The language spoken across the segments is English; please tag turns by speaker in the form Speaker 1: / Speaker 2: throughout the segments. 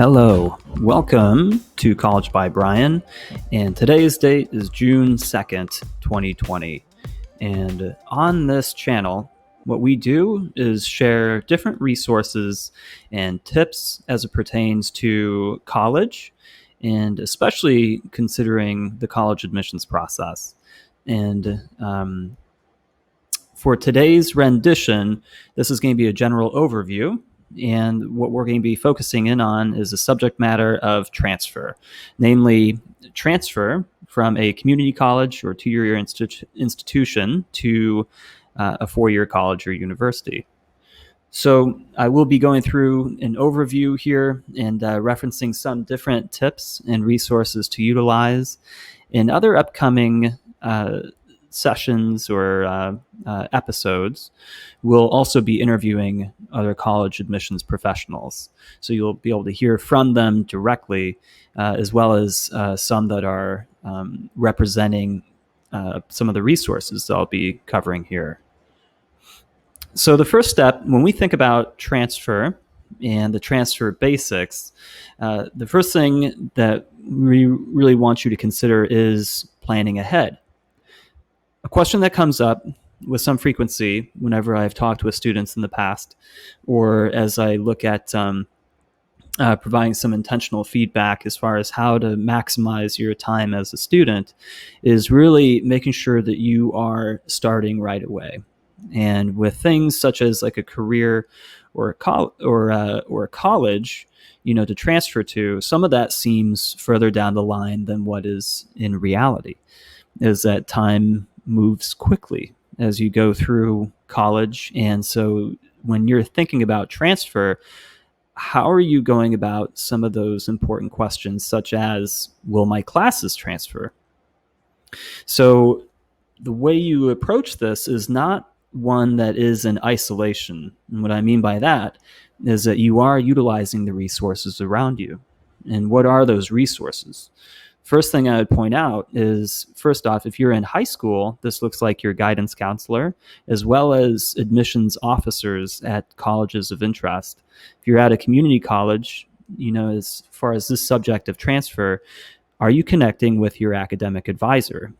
Speaker 1: Hello, welcome to College by Brian, and today's date is June 2nd, 2020. And on this channel, what we do is share different resources and tips as it pertains to college, and especially considering the college admissions process. And for today's rendition, this is going to be a general overview. And what we're going to be focusing in on is the subject matter of transfer, namely transfer from a community college or two-year institution to a four-year college or university. So I will be going through an overview here and referencing some different tips and resources to utilize. In other upcoming sessions or episodes, we'll also be interviewing other college admissions professionals. So you'll be able to hear from them directly, as well as some that are representing some of the resources that I'll be covering here. So the first step, when we think about transfer and the transfer basics, the first thing that we really want you to consider is planning ahead. A question that comes up with some frequency whenever I've talked with students in the past, or as I look at providing some intentional feedback as far as how to maximize your time as a student, is really making sure that you are starting right away. And with things such as like a career or a college, to transfer to, some of that seems further down the line than what is in reality. Is that time moves quickly as you go through college. And so when you're thinking about transfer, how are you going about some of those important questions, such as, will my classes transfer? So the way you approach this is not one that is in isolation. And what I mean by that is that you are utilizing the resources around you. And what are those resources? First thing I would point out is, first off, if you're in high school, this looks like your guidance counselor, as well as admissions officers at colleges of interest. If you're at a community college, as far as this subject of transfer, are you connecting with your academic advisor?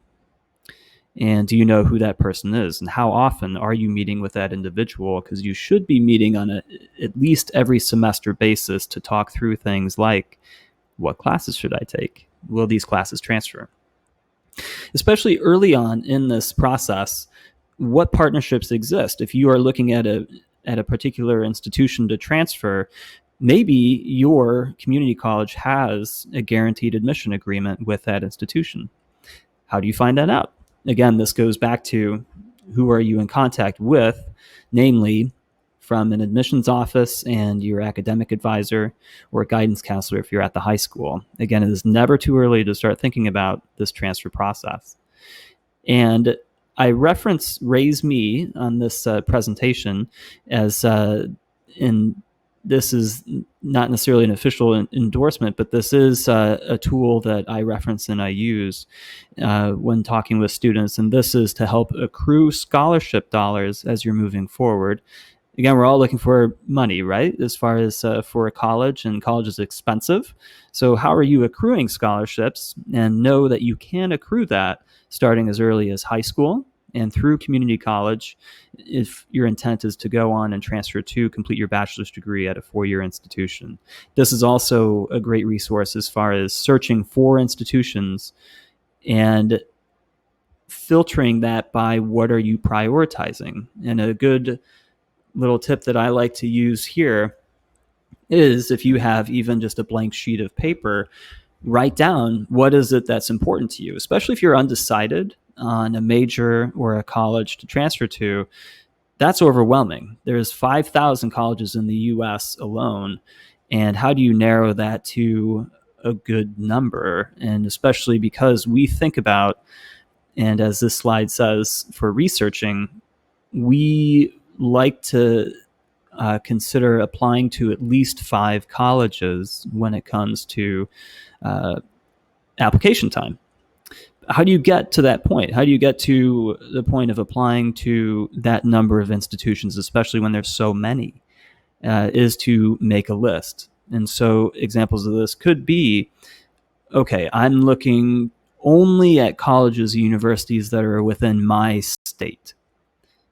Speaker 1: And do you know who that person is? And how often are you meeting with that individual? Because you should be meeting on at least every semester basis to talk through things like, what classes should I take? Will these classes transfer? Especially early on in this process, what partnerships exist? If you are looking at a particular institution to transfer, maybe your community college has a guaranteed admission agreement with that institution. How do you find that out? Again, this goes back to, who are you in contact with, namely from an admissions office and your academic advisor or guidance counselor if you're at the high school. Again, it is never too early to start thinking about this transfer process. And I reference Raise Me on this presentation as this is not necessarily an official endorsement, but this is a tool that I reference and I use when talking with students. And this is to help accrue scholarship dollars as you're moving forward. Again, we're all looking for money, right? As far as for a college, and college is expensive. So how are you accruing scholarships? And know that you can accrue that starting as early as high school and through community college, if your intent is to go on and transfer to complete your bachelor's degree at a four-year institution. This is also a great resource as far as searching for institutions and filtering that by what are you prioritizing. And a good little tip that I like to use here is, if you have even just a blank sheet of paper, write down what is it that's important to you, especially if you're undecided on a major or a college to transfer to. That's overwhelming. There's 5,000 colleges in the US alone. And how do you narrow that to a good number? And especially because we think about, and as this slide says, for researching, we like to consider applying to at least 5 colleges when it comes to application time. How do you get to that point? How do you get to the point of applying to that number of institutions, especially when there's so many? Is to make a list. And so examples of this could be, okay, I'm looking only at colleges, universities that are within my state.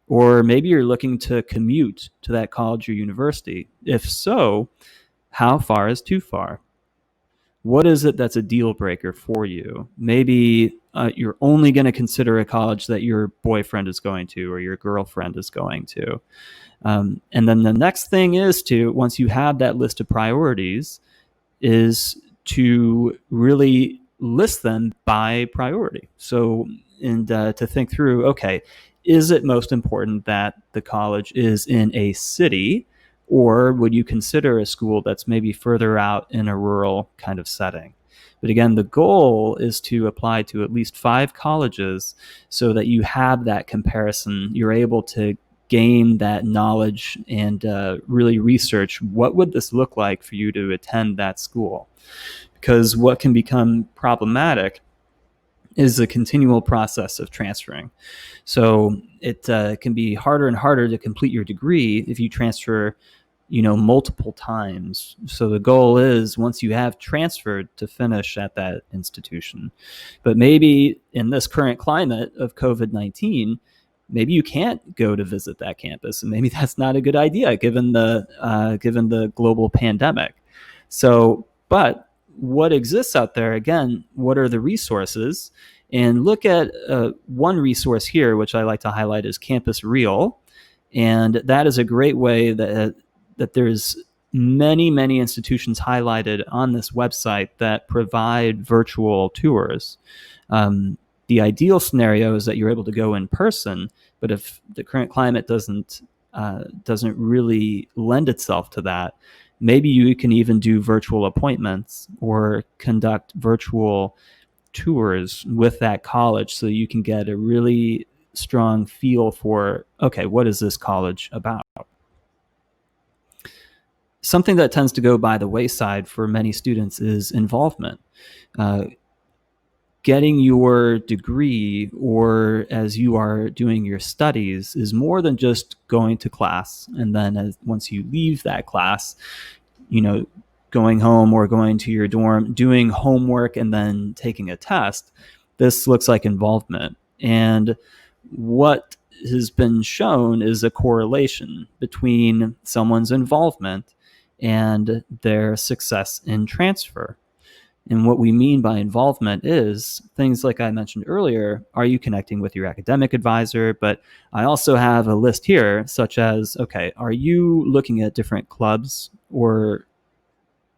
Speaker 1: Or maybe you're looking to commute to that college or university. If so, how far is too far? What is it that's a deal breaker for you? Maybe you're only going to consider a college that your boyfriend is going to or your girlfriend is going to. And then the next thing is to, once you have that list of priorities, is to really list them by priority. So, and to think through, okay, is it most important that the college is in a city, or would you consider a school that's maybe further out in a rural kind of setting? But again, the goal is to apply to at least 5 colleges so that you have that comparison. You're able to gain that knowledge and really research what would this look like for you to attend that school. Because what can become problematic is the continual process of transferring. So it can be harder and harder to complete your degree if you transfer, multiple times. So the goal is, once you have transferred, to finish at that institution. But maybe in this current climate of COVID-19, maybe you can't go to visit that campus, and maybe that's not a good idea given the global pandemic. So, but what exists out there, again, what are the resources? And look at one resource here, which I like to highlight, is Campus Real. And that is a great way that there's many institutions highlighted on this website that provide virtual tours. The ideal scenario is that you're able to go in person, but if the current climate doesn't really lend itself to that, maybe you can even do virtual appointments or conduct virtual tours with that college so you can get a really strong feel for, okay, what is this college about? Something that tends to go by the wayside for many students is involvement. Getting your degree, or as you are doing your studies, is more than just going to class. And then once you leave that class, going home or going to your dorm, doing homework, and then taking a test. This looks like involvement. And what has been shown is a correlation between someone's involvement and their success in transfer. And what we mean by involvement is things like I mentioned earlier. Are you connecting with your academic advisor? But I also have a list here, such as, okay, are you looking at different clubs or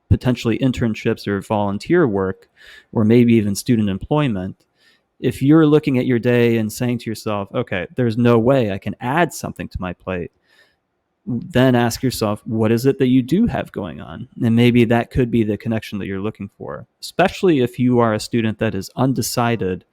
Speaker 1: potentially internships or volunteer work, or maybe even student employment? If you're looking at your day and saying to yourself, okay, there's no way I can add something to my plate, then ask yourself, what is it that you do have going on? And maybe that could be the connection that you're looking for, especially if you are a student that is undecided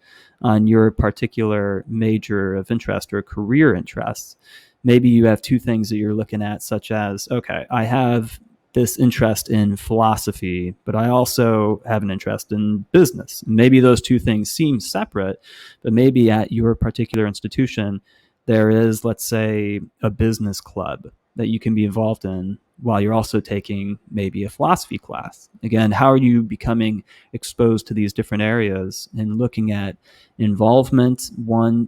Speaker 1: on your particular major of interest or career interests. Maybe you have 2 things that you're looking at, such as, okay, I have this interest in philosophy, but I also have an interest in business. Maybe those 2 things seem separate, but maybe at your particular institution, there is, let's say, a business club that you can be involved in while you're also taking maybe a philosophy class. Again, how are you becoming exposed to these different areas and looking at involvement, one,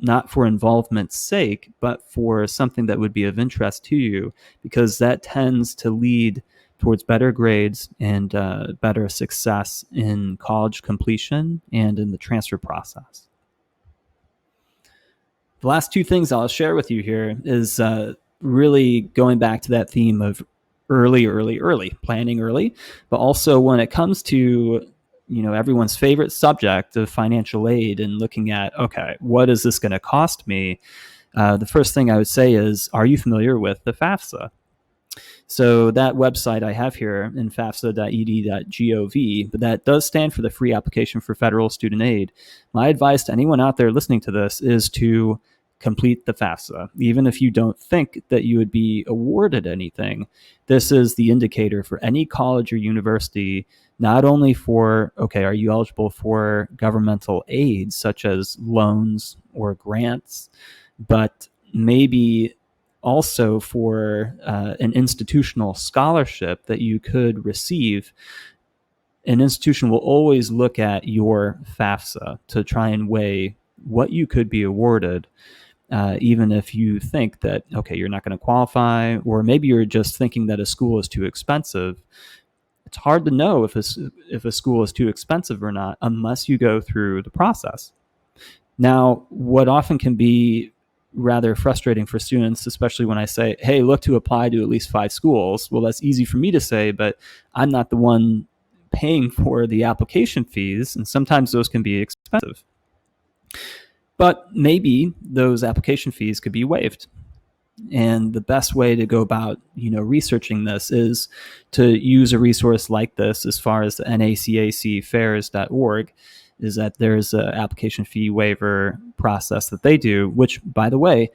Speaker 1: not for involvement's sake, but for something that would be of interest to you, because that tends to lead towards better grades and better success in college completion and in the transfer process. The last 2 things I'll share with you here is really going back to that theme of early, planning early, but also when it comes to everyone's favorite subject of financial aid and looking at, okay, what is this going to cost me? The first thing I would say is, are you familiar with the FAFSA? So that website I have here in fafsa.ed.gov, but that does stand for the Free Application for Federal Student Aid. My advice to anyone out there listening to this is to complete the FAFSA. Even if you don't think that you would be awarded anything, this is the indicator for any college or university, not only for, okay, are you eligible for governmental aid, such as loans or grants, but maybe also for an institutional scholarship that you could receive, an institution will always look at your FAFSA to try and weigh what you could be awarded, even if you think that, okay, you're not going to qualify, or maybe you're just thinking that a school is too expensive. It's hard to know if a school is too expensive or not unless you go through the process. Now, what often can be rather frustrating for students, especially when I say, hey, look to apply to at least 5 schools. Well, that's easy for me to say, but I'm not the one paying for the application fees, and sometimes those can be expensive. But maybe those application fees could be waived. And the best way to go about, researching this is to use a resource like this. As far as the nacacfairs.org, is that there's an application fee waiver process that they do, which, by the way,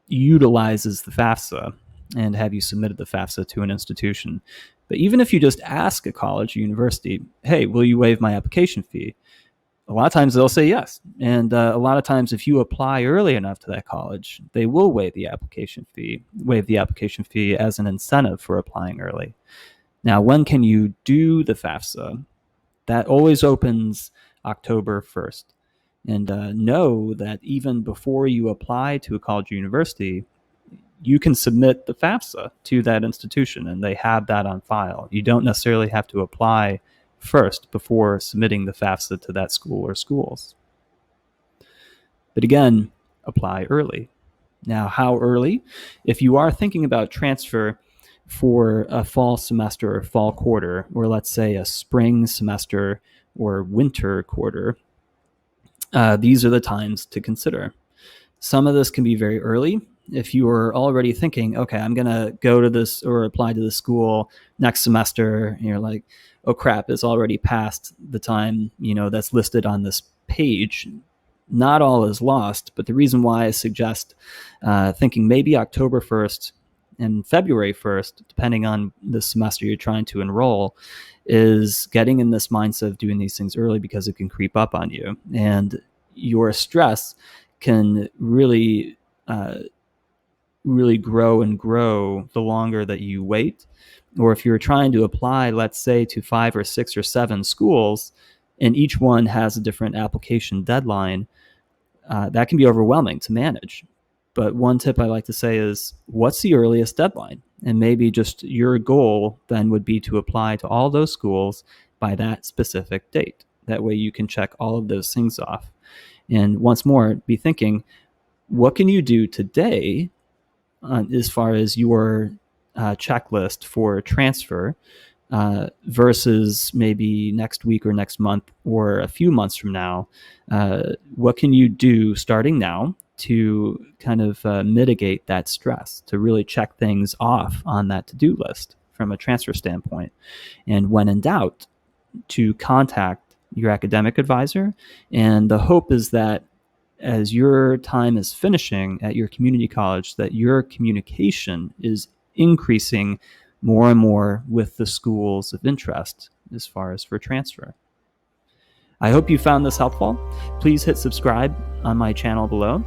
Speaker 1: utilizes the FAFSA and have you submitted the FAFSA to an institution. But even if you just ask a college or university, hey, will you waive my application fee? A lot of times they'll say yes. And a lot of times if you apply early enough to that college, they will waive the application fee as an incentive for applying early. Now, when can you do the FAFSA? That always opens October 1st. And know that even before you apply to a college or university, you can submit the FAFSA to that institution, and they have that on file. You don't necessarily have to apply first before submitting the FAFSA to that school or schools. But again, apply early. Now, how early? If you are thinking about transfer for a fall semester or fall quarter, or let's say a spring semester or winter quarter, these are the times to consider. Some of this can be very early. If you are already thinking, okay, I'm going to go to this or apply to the school next semester, and you're like, oh crap, it's already past the time, that's listed on this page. Not all is lost, but the reason why I suggest thinking maybe October 1st and February 1st, depending on the semester you're trying to enroll, is getting in this mindset of doing these things early, because it can creep up on you. And your stress can really grow and grow the longer that you wait. Or if you're trying to apply, let's say, to 5 or 6 or 7 schools, and each one has a different application deadline, that can be overwhelming to manage. But one tip I like to say is, what's the earliest deadline? And maybe just your goal then would be to apply to all those schools by that specific date. That way you can check all of those things off. And once more, be thinking, what can you do today as far as your checklist for transfer versus maybe next week or next month or a few months from now? What can you do starting now to kind of mitigate that stress, to really check things off on that to-do list from a transfer standpoint? And when in doubt, to contact your academic advisor. And the hope is that as your time is finishing at your community college, that your communication is increasing more and more with the schools of interest as far as for transfer. I hope you found this helpful. Please hit subscribe on my channel below.